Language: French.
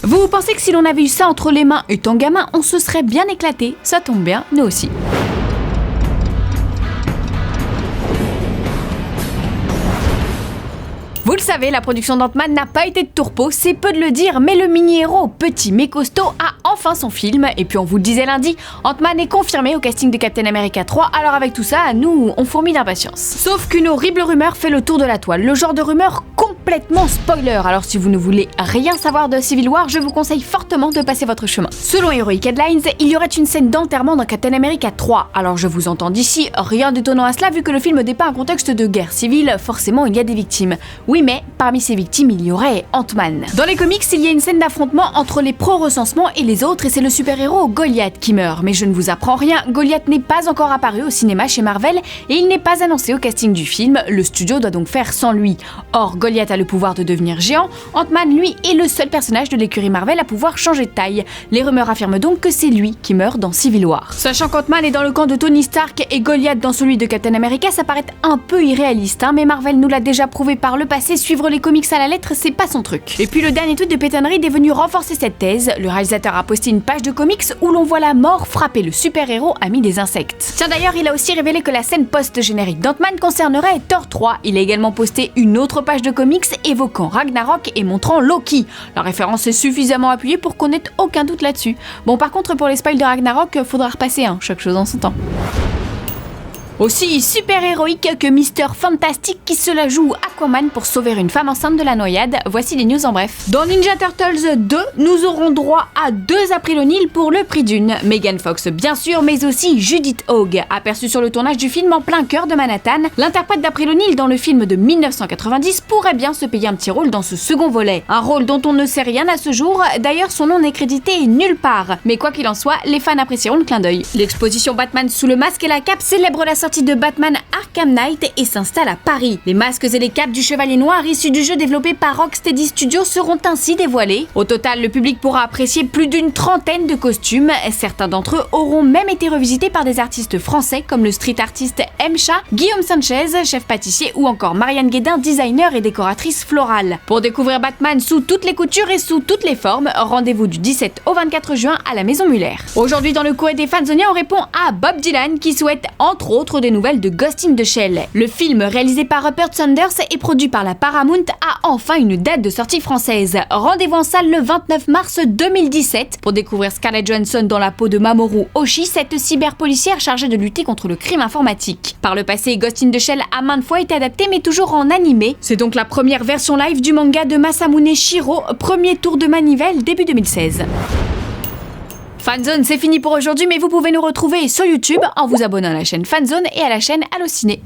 Vous pensez que si l'on avait eu ça entre les mains étant gamin, on se serait bien éclaté? Ça tombe bien, nous aussi. Vous le savez, la production d'Ant-Man n'a pas été de tourpeau, c'est peu de le dire, mais le mini-héros, petit mais costaud, a enfin son film. Et puis on vous le disait lundi, Ant-Man est confirmé au casting de Captain America 3, alors avec tout ça, nous, on fourmille d'impatience. Sauf qu'une horrible rumeur fait le tour de la toile, le genre de rumeur complètement spoiler, alors si vous ne voulez rien savoir de Civil War, je vous conseille fortement de passer votre chemin. Selon Heroic Headlines, il y aurait une scène d'enterrement dans Captain America 3, alors je vous entends d'ici, rien d'étonnant à cela vu que le film dépeint un contexte de guerre civile, forcément il y a des victimes. Oui mais, parmi ces victimes, il y aurait Ant-Man. Dans les comics, il y a une scène d'affrontement entre les pro-recensements et les autres et c'est le super-héros Goliath qui meurt. Mais je ne vous apprends rien, Goliath n'est pas encore apparu au cinéma chez Marvel et il n'est pas annoncé au casting du film, le studio doit donc faire sans lui. Or, Goliath a le pouvoir de devenir géant, Ant-Man lui est le seul personnage de l'écurie Marvel à pouvoir changer de taille. Les rumeurs affirment donc que c'est lui qui meurt dans Civil War. Sachant qu'Ant-Man est dans le camp de Tony Stark et Goliath dans celui de Captain America, ça paraît un peu irréaliste, mais Marvel nous l'a déjà prouvé par le passé, suivre les comics à la lettre, c'est pas son truc. Et puis le dernier tweet de Peyton Reed est venu renforcer cette thèse. Le réalisateur a posté une page de comics où l'on voit la mort frapper le super-héros ami des insectes. Tiens d'ailleurs, il a aussi révélé que la scène post-générique d'Ant-Man concernerait Thor 3. Il a également posté une autre page de comics évoquant Ragnarok et montrant Loki. La référence est suffisamment appuyée pour qu'on n'ait aucun doute là-dessus. Bon par contre pour les spoils de Ragnarok, faudra repasser chaque chose en son temps. Aussi super héroïque que Mr. Fantastic qui se la joue Aquaman pour sauver une femme enceinte de la noyade. Voici les news en bref. Dans Ninja Turtles 2, nous aurons droit à 2 April O'Neil pour le prix d'une. Megan Fox bien sûr, mais aussi Judith Hogue. Aperçue sur le tournage du film en plein cœur de Manhattan, l'interprète d'April O'Neil dans le film de 1990 pourrait bien se payer un petit rôle dans ce second volet. Un rôle dont on ne sait rien à ce jour, d'ailleurs son nom n'est crédité nulle part. Mais quoi qu'il en soit, les fans apprécieront le clin d'œil. L'exposition Batman sous le masque et la cape célèbre la sortie de Batman Arkham Knight et s'installe à Paris. Les masques et les capes du Chevalier Noir issus du jeu développé par Rocksteady Studios seront ainsi dévoilés. Au total, le public pourra apprécier plus d'une trentaine de costumes. Certains d'entre eux auront même été revisités par des artistes français comme le street artiste Mcha, Guillaume Sanchez, chef pâtissier ou encore Marianne Guédin, designer et décoratrice florale. Pour découvrir Batman sous toutes les coutures et sous toutes les formes, rendez-vous du 17 au 24 juin à la Maison Muller. Aujourd'hui dans le courrier des Fanzoniens, on répond à Bob Dylan qui souhaite entre autres des nouvelles de Ghost in the Shell. Le film réalisé par Rupert Sanders et produit par la Paramount a enfin une date de sortie française. Rendez-vous en salle le 29 mars 2017 pour découvrir Scarlett Johansson dans la peau de Mamoru Oshii, cette cyberpolicière chargée de lutter contre le crime informatique. Par le passé, Ghost in the Shell a maintes fois été adapté mais toujours en animé. C'est donc la première version live du manga de Masamune Shirow, premier tour de manivelle début 2016. Fanzone, c'est fini pour aujourd'hui, mais vous pouvez nous retrouver sur YouTube en vous abonnant à la chaîne Fanzone et à la chaîne Allociné.